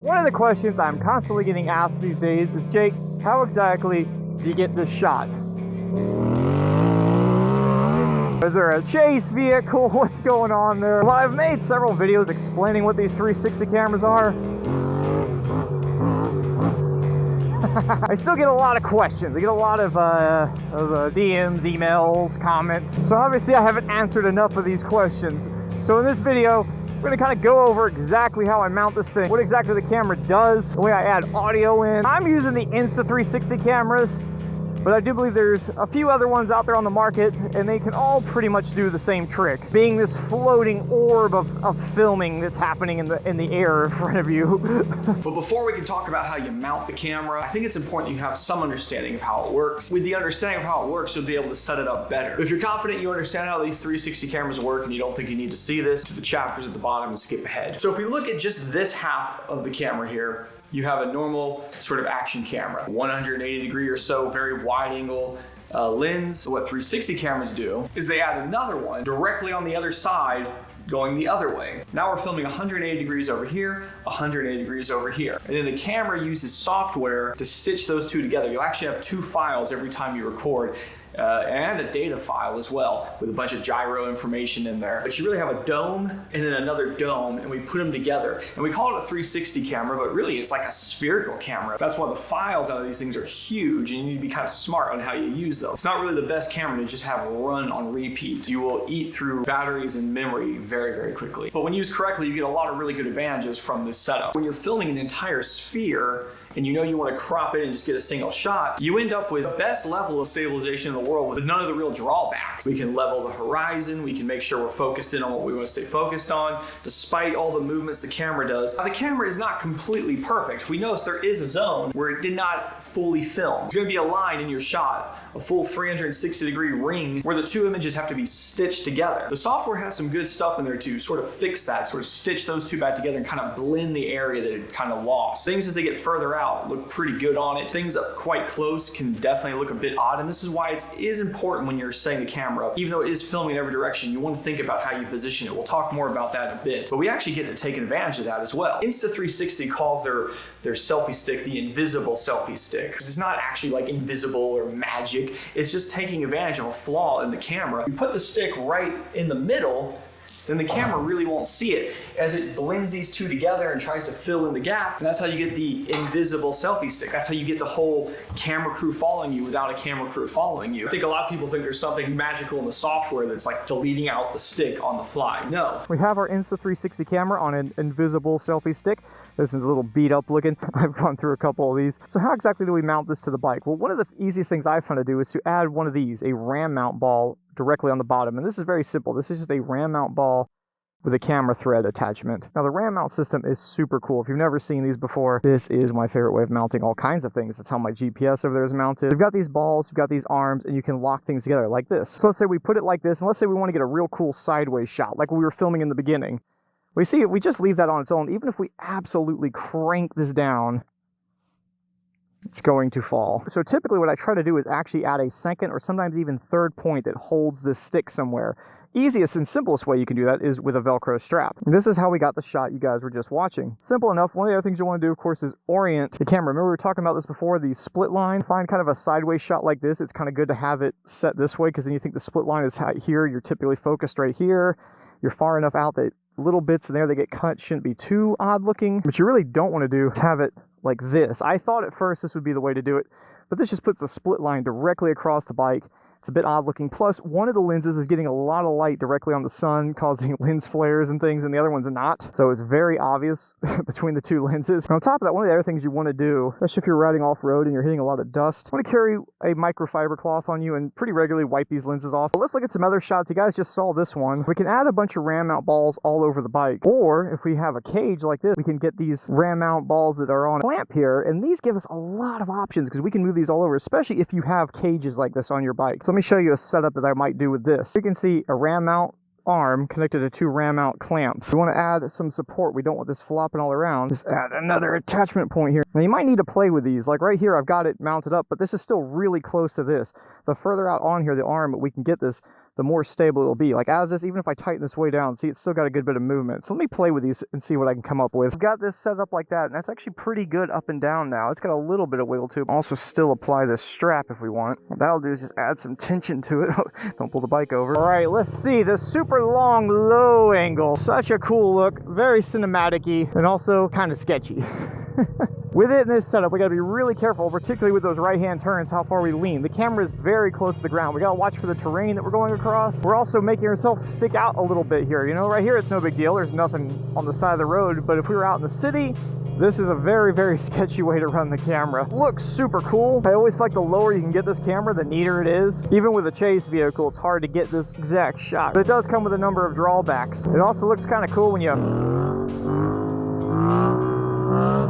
One of the questions I'm constantly getting asked these days is, Jake, how exactly do you get this shot? Is there a chase vehicle? What's going on there? Well, I've made several videos explaining what these 360 cameras are. I still get a lot of questions. I get a lot of DMs, emails, comments. So obviously I haven't answered enough of these questions. So in this video, we're gonna kind of go over exactly how I mount this thing, what exactly the camera does, the way I add audio in. I'm using the Insta360 cameras, but I do believe there's a few other ones out there on the market, and they can all pretty much do the same trick, being this floating orb of filming that's happening in the air in front of you. But before we can talk about how you mount the camera, I think it's important you have some understanding of how it works. With the understanding of how it works, you'll be able to set it up better. If you're confident you understand how these 360 cameras work and you don't think you need to see this, to the chapters at the bottom and skip ahead. So if we look at just this half of the camera here, you have a normal sort of action camera, 180 degree or so, very wide angle lens. What 360 cameras do is they add another one directly on the other side going the other way. Now we're filming 180 degrees over here, 180 degrees over here. And then the camera uses software to stitch those two together. You'll actually have two files every time you record. And a data file as well, with a bunch of gyro information in there. But you really have a dome and then another dome, and we put them together. And we call it a 360 camera, but really it's like a spherical camera. That's why the files out of these things are huge, and you need to be kind of smart on how you use them. It's not really the best camera to just have run on repeat. You will eat through batteries and memory very, very quickly. But when used correctly, you get a lot of really good advantages from this setup. When you're filming an entire sphere, and you know you want to crop it and just get a single shot, you end up with the best level of stabilization in the world with none of the real drawbacks. We can level the horizon, we can make sure we're focused in on what we want to stay focused on, despite all the movements the camera does. Now, the camera is not completely perfect. We notice there is a zone where it did not fully film. There's going to be a line in your shot, a full 360 degree ring where the two images have to be stitched together. The software has some good stuff in there to sort of fix that, sort of stitch those two back together and kind of blend the area that it kind of lost. Things as they get further out look pretty good on it. Things up quite close can definitely look a bit odd, and this is why it is important when you're setting the camera up. Even though it is filming in every direction, you want to think about how you position it. We'll talk more about that in a bit, but we actually get to take advantage of that as well. Insta360 calls their selfie stick the invisible selfie stick. It's not actually like invisible or magic. It's just taking advantage of a flaw in the camera. You put the stick right in the middle, then the camera really won't see it as it blends these two together and tries to fill in the gap. And that's how you get the invisible selfie stick. That's how you get the whole camera crew following you without a camera crew following you. I think a lot of people think there's something magical in the software that's like deleting out the stick on the fly. No. We have our Insta360 camera on an invisible selfie stick. This is a little beat up looking. I've gone through a couple of these. So how exactly do we mount this to the bike? Well, one of the easiest things I've found to do is to add one of these, a ram mount ball, directly on the bottom. And this is very simple. This is just a ram mount ball with a camera thread attachment. Now the ram mount system is super cool. If you've never seen these before, this is my favorite way of mounting all kinds of things. That's how my GPS over there is mounted. You've got these balls, you've got these arms, and you can lock things together like this. So let's say we put it like this, and let's say we want to get a real cool sideways shot, like we were filming in the beginning. We see it, we just leave that on its own. Even if we absolutely crank this down, it's going to fall. So typically what I try to do is actually add a second or sometimes even third point that holds this stick somewhere. Easiest and simplest way you can do that is with a Velcro strap. And this is how we got the shot you guys were just watching. Simple enough. One of the other things you want to do, of course, is orient the camera. Remember we were talking about this before, the split line. Find kind of a sideways shot like this. It's kind of good to have it set this way, because then you think the split line is here. You're typically focused right here. You're far enough out that little bits in there that get cut shouldn't be too odd looking. What you really don't want to do is have it like this. I thought at first this would be the way to do it, but this just puts the split line directly across the bike. It's a bit odd looking. Plus, one of the lenses is getting a lot of light directly on the sun, causing lens flares and things, and the other one's not. So it's very obvious between the two lenses. And on top of that, one of the other things you want to do, especially if you're riding off-road and you're hitting a lot of dust, you want to carry a microfiber cloth on you and pretty regularly wipe these lenses off. But let's look at some other shots. You guys just saw this one. We can add a bunch of ram mount balls all over the bike. Or if we have a cage like this, we can get these ram mount balls that are on a clamp here, and these give us a lot of options because we can move these all over, especially if you have cages like this on your bike. So let me show you a setup that I might do with this. You can see a ram mount arm connected to two ram mount clamps. We want to add some support. We don't want this flopping all around. Just add another attachment point here. Now you might need to play with these. Like right here, I've got it mounted up, but this is still really close to this. The further out on here, the arm, we can get this, the more stable it'll be. Like as this, even if I tighten this way down, see, it's still got a good bit of movement. So let me play with these and see what I can come up with. I've got this set up like that, and that's actually pretty good up and down now. It's got a little bit of wiggle to it. Also still apply this strap if we want. What that'll do is just add some tension to it. Don't pull the bike over. All right, let's see the super long low angle. Such a cool look, very cinematic-y, and also kind of sketchy. With it in this setup, we gotta be really careful, particularly with those right-hand turns, how far we lean. The camera is very close to the ground. We gotta watch for the terrain that we're going across. We're also making ourselves stick out a little bit here. You know, right here, it's no big deal. There's nothing on the side of the road, but if we were out in the city, this is a very, very sketchy way to run the camera. Looks super cool. I always feel like the lower you can get this camera, the neater it is. Even with a chase vehicle, it's hard to get this exact shot. But it does come with a number of drawbacks. It also looks kind of cool when you...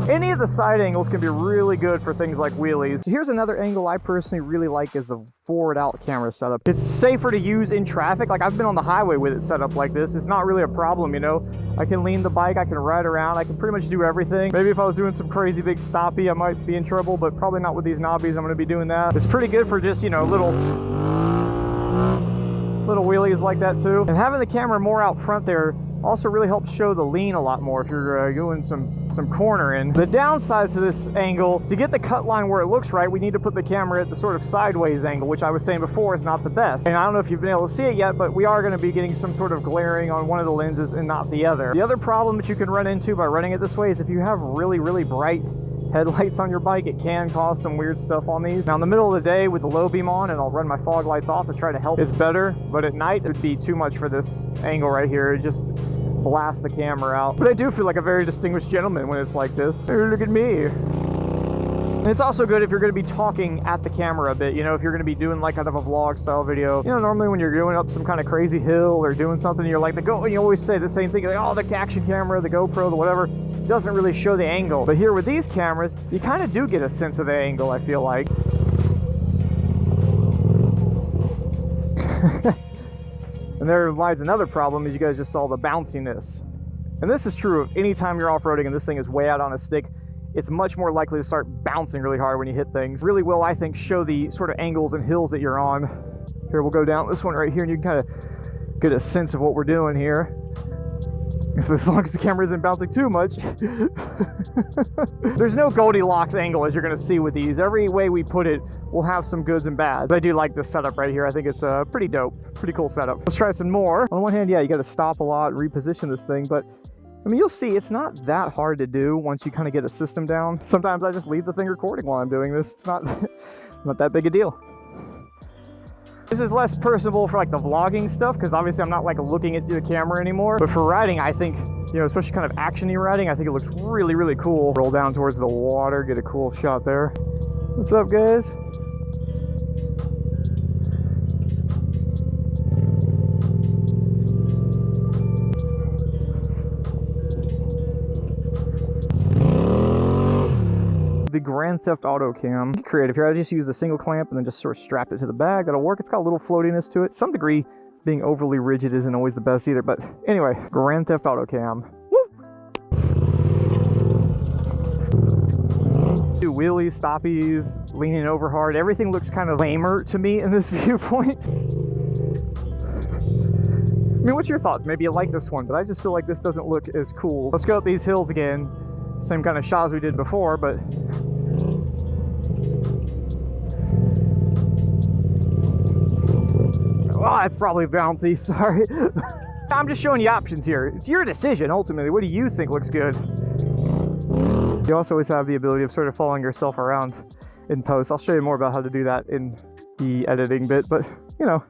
Any of the side angles can be really good for things like wheelies. Here's another angle I personally really like is the forward out camera setup. It's safer to use in traffic. Like I've been on the highway with it set up like this. It's not really a problem, you know. I can lean the bike, I can ride around, I can pretty much do everything. Maybe if I was doing some crazy big stoppy, I might be in trouble, but probably not with these knobbies. I'm gonna be doing that. It's pretty good for just, you know, little wheelies like that too. And having the camera more out front there also really helps show the lean a lot more if you're doing some cornering. The downsides to this angle, to get the cut line where it looks right, we need to put the camera at the sort of sideways angle, which I was saying before is not the best. And I don't know if you've been able to see it yet, but we are going to be getting some sort of glaring on one of the lenses and not the other. The other problem that you can run into by running it this way is if you have really, really bright headlights on your bike, it can cause some weird stuff on these. Now in the middle of the day with the low beam on, and I'll run my fog lights off to try to help, it's better, but at night it would be too much for this angle right here. It just blast the camera out. But I do feel like a very distinguished gentleman when it's like this. Hey, look at me. And it's also good if you're going to be talking at the camera a bit, you know, if you're going to be doing like kind of a vlog style video. You know, normally when you're going up some kind of crazy hill or doing something, you're like, you always say the same thing, like, oh, the action camera, the GoPro, the whatever, doesn't really show the angle. But here with these cameras, you kind of do get a sense of the angle, I feel like. And there lies another problem, as you guys just saw, the bounciness. And this is true of any time you're off-roading and this thing is way out on a stick, it's much more likely to start bouncing really hard when you hit things. Really will, I think, show the sort of angles and hills that you're on. Here, we'll go down this one right here and you can kind of get a sense of what we're doing here. As long as the camera isn't bouncing too much. There's no Goldilocks angle, as you're going to see with these. Every way we put it will have some goods and bads. But I do like this setup right here. I think it's a pretty dope, pretty cool setup. Let's try some more. On the one hand, yeah, you got to stop a lot, reposition this thing, but I mean, you'll see it's not that hard to do once you kind of get a system down. Sometimes I just leave the thing recording while I'm doing this. It's not that big a deal. This is less personable for like the vlogging stuff, because obviously I'm not like looking at the camera anymore. But for riding, I think, you know, especially kind of action-y riding, I think it looks really, really cool. Roll down towards the water, get a cool shot there. What's up, guys? The Grand Theft Auto cam. Creative here. I just use a single clamp and then just sort of strap it to the bag. That'll work. It's got a little floatiness to it. Some degree, being overly rigid isn't always the best either. But anyway, Grand Theft Auto cam. Woo! Do wheelies, stoppies, leaning over hard. Everything looks kind of lamer to me in this viewpoint. I mean, what's your thoughts? Maybe you like this one, but I just feel like this doesn't look as cool. Let's go up these hills again. Same kind of shots we did before, but oh, that's probably bouncy, sorry. I'm just showing you options here. It's your decision, ultimately. What do you think looks good? You also always have the ability of sort of following yourself around in post. I'll show you more about how to do that in the editing bit, but you know,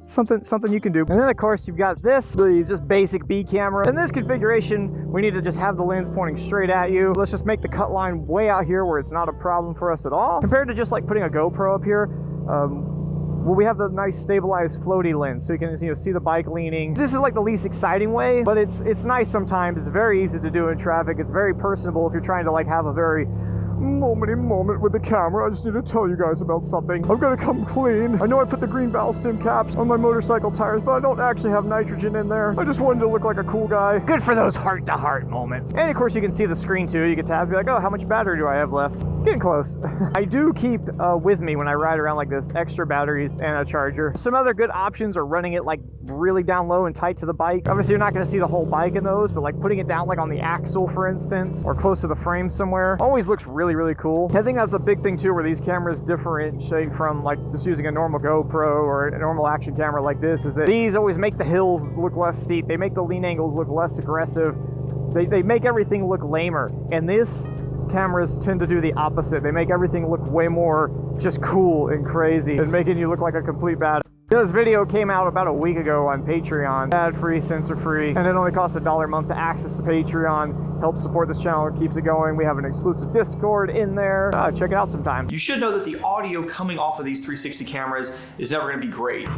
something you can do. And then of course you've got this, the just basic B camera. In this configuration, we need to just have the lens pointing straight at you. Let's just make the cut line way out here where it's not a problem for us at all. Compared to just like putting a GoPro up here, well, we have the nice stabilized floaty lens, so you can, you know, see the bike leaning. This is like the least exciting way, but it's nice sometimes. It's very easy to do in traffic. It's very personable if you're trying to like have a very Moment with the camera. I just need to tell you guys about something. I've got to come clean. I know I put the green valve stem caps on my motorcycle tires, but I don't actually have nitrogen in there. I just wanted to look like a cool guy. Good for those heart-to-heart moments. And of course, you can see the screen too. You can tap, be like, oh, how much battery do I have left? Getting close. I do keep with me when I ride around like this extra batteries and a charger. Some other good options are running it like really down low and tight to the bike. Obviously, you're not going to see the whole bike in those, but like putting it down like on the axle, for instance, or close to the frame somewhere, always looks really, really cool. I think that's a big thing too, where these cameras differentiate from like just using a normal GoPro or a normal action camera like this, is that these always make the hills look less steep. They make the lean angles look less aggressive. They make everything look lamer. And this cameras tend to do the opposite. They make everything look way more just cool and crazy and making you look like a complete badass. This video came out about a week ago on Patreon. Ad-free, censor-free, and it only costs $1 a month to access the Patreon. Helps support this channel and keeps it going. We have an exclusive Discord in there. Check it out sometime. You should know that the audio coming off of these 360 cameras is never going to be great.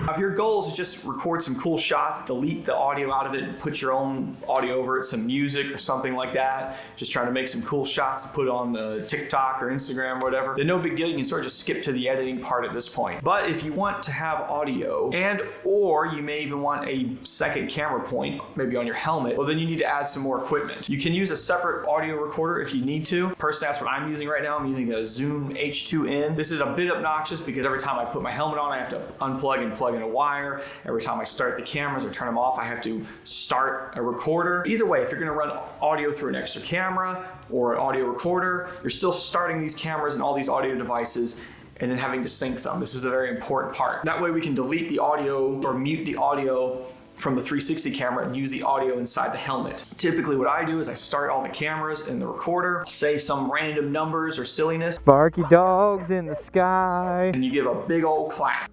If your goal is to just record some cool shots, delete the audio out of it and put your own audio over it, some music or something like that, just trying to make some cool shots to put on the TikTok or Instagram or whatever, then no big deal. You can sort of just skip to the editing part at this point. But if you want to have audio and or you may even want a second camera point, maybe on your helmet, well then you need to add some more equipment. You can use a separate audio recorder if you need to. Personally, that's what I'm using right now. I'm using a Zoom H2N. This is a bit obnoxious because every time I put my helmet on, I have to unplug and plug in a wire. Every time I start the cameras or turn them off, I have to start a recorder. Either way, if you're going to run audio through an extra camera or an audio recorder, you're still starting these cameras and all these audio devices and then having to sync them. This is a very important part. That way we can delete the audio or mute the audio from the 360 camera and use the audio inside the helmet. Typically what I do is I start all the cameras in the recorder, say some random numbers or silliness. Barky dogs in the sky. And you give a big old clap.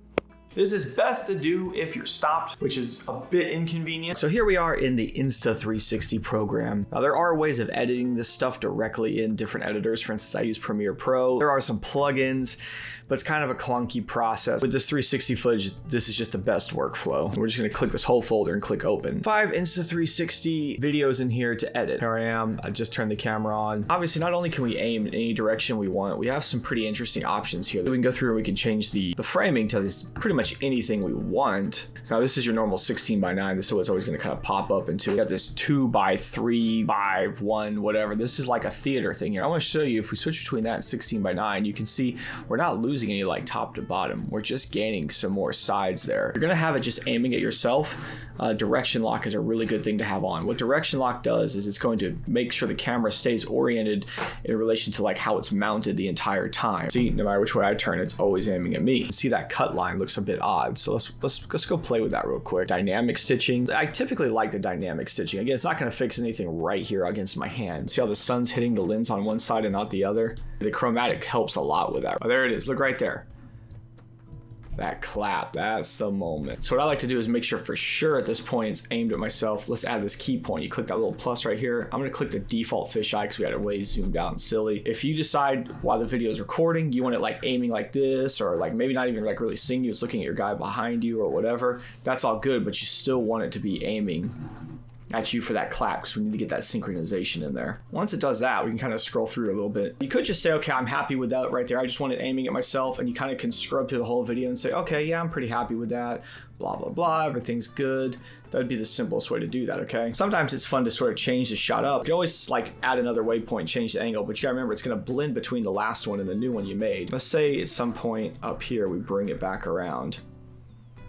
This is best to do if you're stopped, which is a bit inconvenient. So here we are in the Insta360 program. Now there are ways of editing this stuff directly in different editors. For instance, I use Premiere Pro. There are some plugins, but it's kind of a clunky process. With this 360 footage, this is just the best workflow. We're just gonna click this whole folder and click open. 5 Insta360 videos in here to edit. Here I am, I just turned the camera on. Obviously, not only can we aim in any direction we want, we have some pretty interesting options here. We can go through and we can change the framing to this pretty much anything we want. So now this is your normal 16:9. This is what's always gonna kind of pop up into. We got this 2:3:5:1, whatever. This is like a theater thing here. I wanna show you, if we switch between that and 16:9, you can see we're not losing any like top to bottom. We're just gaining some more sides there. You're gonna have it just aiming at yourself. Direction lock is a really good thing to have on. What direction lock does is it's going to make sure the camera stays oriented in relation to like how it's mounted the entire time. See, no matter which way I turn, it's always aiming at me. See, that cut line looks a bit odd. So let's go play with that real quick. Dynamic stitching. I typically like the dynamic stitching. Again, it's not gonna fix anything right here against my hand. See how the sun's hitting the lens on one side and not the other? The chromatic helps a lot with that. Oh, there it is, look right there. That clap, that's the moment. So what I like to do is make sure for sure at this point it's aimed at myself. Let's add this key point. You click that little plus right here. I'm gonna click the default fisheye because we had it way zoomed out and silly. If you decide while the video is recording, you want it like aiming like this, or like maybe not even like really seeing you, it's looking at your guy behind you or whatever, that's all good, but you still want it to be aiming at you for that clap because we need to get that synchronization in there. Once it does that, we can kind of scroll through a little bit. You could just say, okay, I'm happy with that right there. I just want it aiming at myself, and you kind of can scrub through the whole video and say, okay, yeah, I'm pretty happy with that. Blah, blah, blah, everything's good. That would be the simplest way to do that, okay? Sometimes it's fun to sort of change the shot up. You can always like add another waypoint, change the angle, but you gotta remember it's gonna blend between the last one and the new one you made. Let's say at some point up here, we bring it back around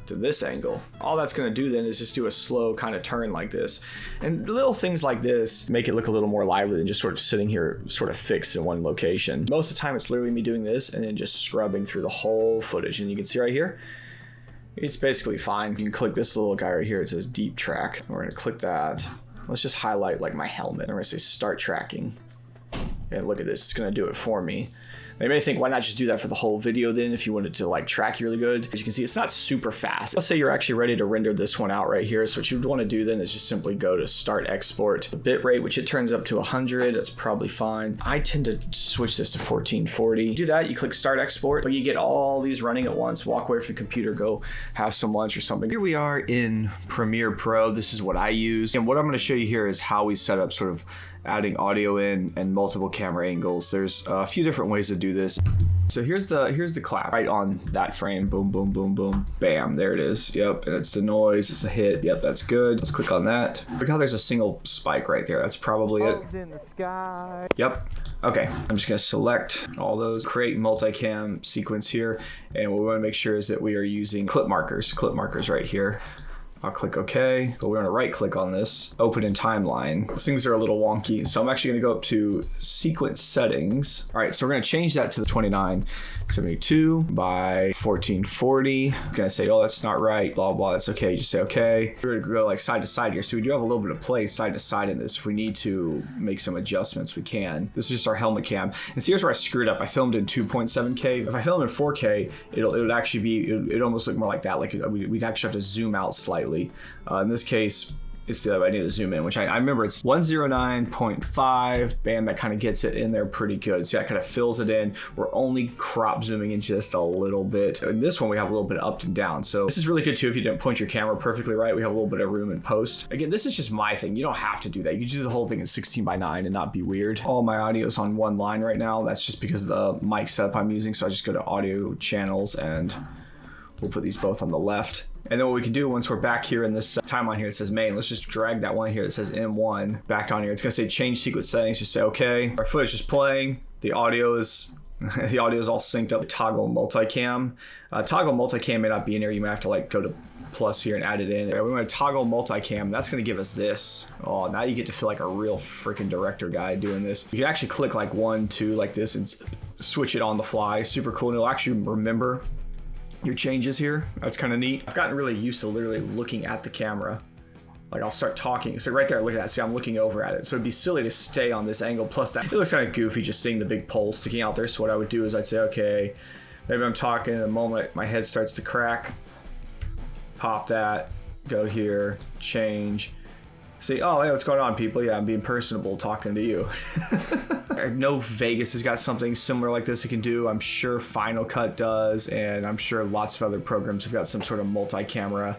to this angle. All that's gonna do then is just do a slow kind of turn like this. And little things like this make it look a little more lively than just sort of sitting here sort of fixed in one location. Most of the time it's literally me doing this and then just scrubbing through the whole footage. And you can see right here, it's basically fine. You can click this little guy right here, it says deep track. We're gonna click that. Let's just highlight like my helmet. I'm gonna say start tracking. And look at this, it's gonna do it for me. Now you may think, why not just do that for the whole video then if you wanted to like track really good? As you can see, it's not super fast. Let's say you're actually ready to render this one out right here. So what you'd want to do then is just simply go to start export. The bit rate, which it turns up to 100, that's probably fine. I tend to switch this to 1440. Do that, you click start export, but you get all these running at once. Walk away from the computer, go have some lunch or something. Here we are in Premiere Pro. This is what I use. And what I'm going to show you here is how we set up sort of adding audio in and multiple camera angles. There's a few different ways to do this. So here's the clap right on that frame. Boom, boom, boom, boom, bam, there it is. Yep, and it's the noise, it's the hit. Yep, that's good. Let's click on that. Look how there's a single spike right there. That's probably it. In the sky. Yep. Okay, I'm just gonna select all those, create multicam sequence here, and what we wanna make sure is that we are using clip markers right here. I'll click OK, but we're gonna right click on this, open in timeline. These things are a little wonky, so I'm actually gonna go up to sequence settings. All right, so we're gonna change that to the 2972 by 1440. I'm gonna say, oh, that's not right, blah, blah, that's okay, just say okay. We're gonna go like side to side here, so we do have a little bit of play side to side in this. If we need to make some adjustments, we can. This is just our helmet cam. And see, here's where I screwed up. I filmed in 2.7K. If I film in 4K, it would actually be, it almost look more like that. Like we'd actually have to zoom out slightly. In this case, it's the other way. I need to zoom in, which I remember it's 109.5. Bam, that kind of gets it in there pretty good. So that kind of fills it in. We're only crop zooming in just a little bit. In this one, we have a little bit of up and down. So this is really good too if you didn't point your camera perfectly right. We have a little bit of room in post. Again, this is just my thing. You don't have to do that. You can do the whole thing in 16:9 and not be weird. All my audio is on one line right now. That's just because of the mic setup I'm using. So I just go to audio channels and we'll put these both on the left. And then what we can do once we're back here in this timeline here that says main, let's just drag that one here that says M1 back on here. It's gonna say change sequence settings, just say okay. Our footage is playing, the audio is all synced up. Toggle multicam. Toggle multicam may not be in here, you might have to like go to plus here and add it in. We want to toggle multicam, that's gonna give us this. Oh, now you get to feel like a real freaking director guy doing this. You can actually click like 1, 2 like this and switch it on the fly. Super cool, and it'll actually remember your changes here. That's kind of neat. I've gotten really used to literally looking at the camera. Like I'll start talking. So right there, look at that. See, I'm looking over at it. So it'd be silly to stay on this angle. Plus that, it looks kind of goofy just seeing the big pole sticking out there. So what I would do is I'd say, okay, maybe I'm talking in a moment, my head starts to crack. Pop that, go here, change. See, oh, hey, what's going on, people? Yeah, I'm being personable talking to you. I know Vegas has got something similar like this it can do. I'm sure Final Cut does, and I'm sure lots of other programs have got some sort of multi-camera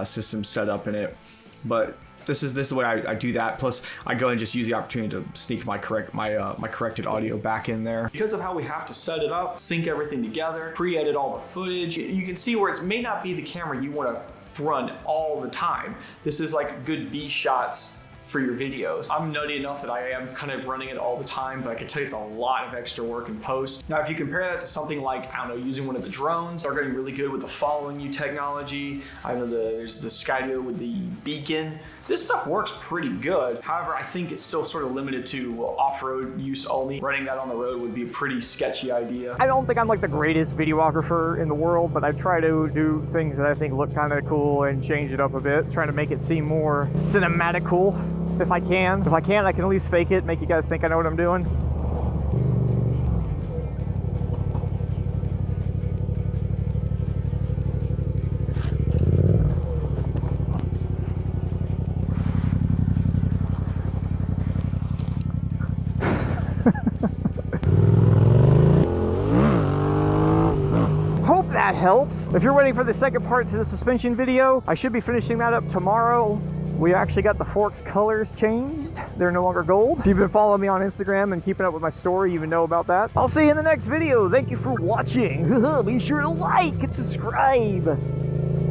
system set up in it. But this is the way I do that. Plus, I go and just use the opportunity to sneak my corrected audio back in there. Because of how we have to set it up, sync everything together, pre-edit all the footage, you can see where it may not be the camera you want to run all the time. This is like good B shots for your videos. I'm nutty enough that I am kind of running it all the time, but I can tell you it's a lot of extra work in post. Now, if you compare that to something like, I don't know, using one of the drones, they're getting really good with the following you technology. I know there's the Skydio with the beacon. This stuff works pretty good. However, I think it's still sort of limited to off-road use only. Running that on the road would be a pretty sketchy idea. I don't think I'm like the greatest videographer in the world, but I try to do things that I think look kind of cool and change it up a bit, trying to make it seem more cinematic cool. If I can. If I can't, I can at least fake it, make you guys think I know what I'm doing. Hope that helps. If you're waiting for the second part to the suspension video, I should be finishing that up tomorrow. We actually got the forks colors changed. They're no longer gold. If you've been following me on Instagram and keeping up with my story, you even know about that. I'll see you in the next video. Thank you for watching. Be sure to like and subscribe.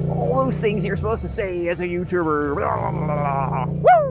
All those things you're supposed to say as a YouTuber. Woo!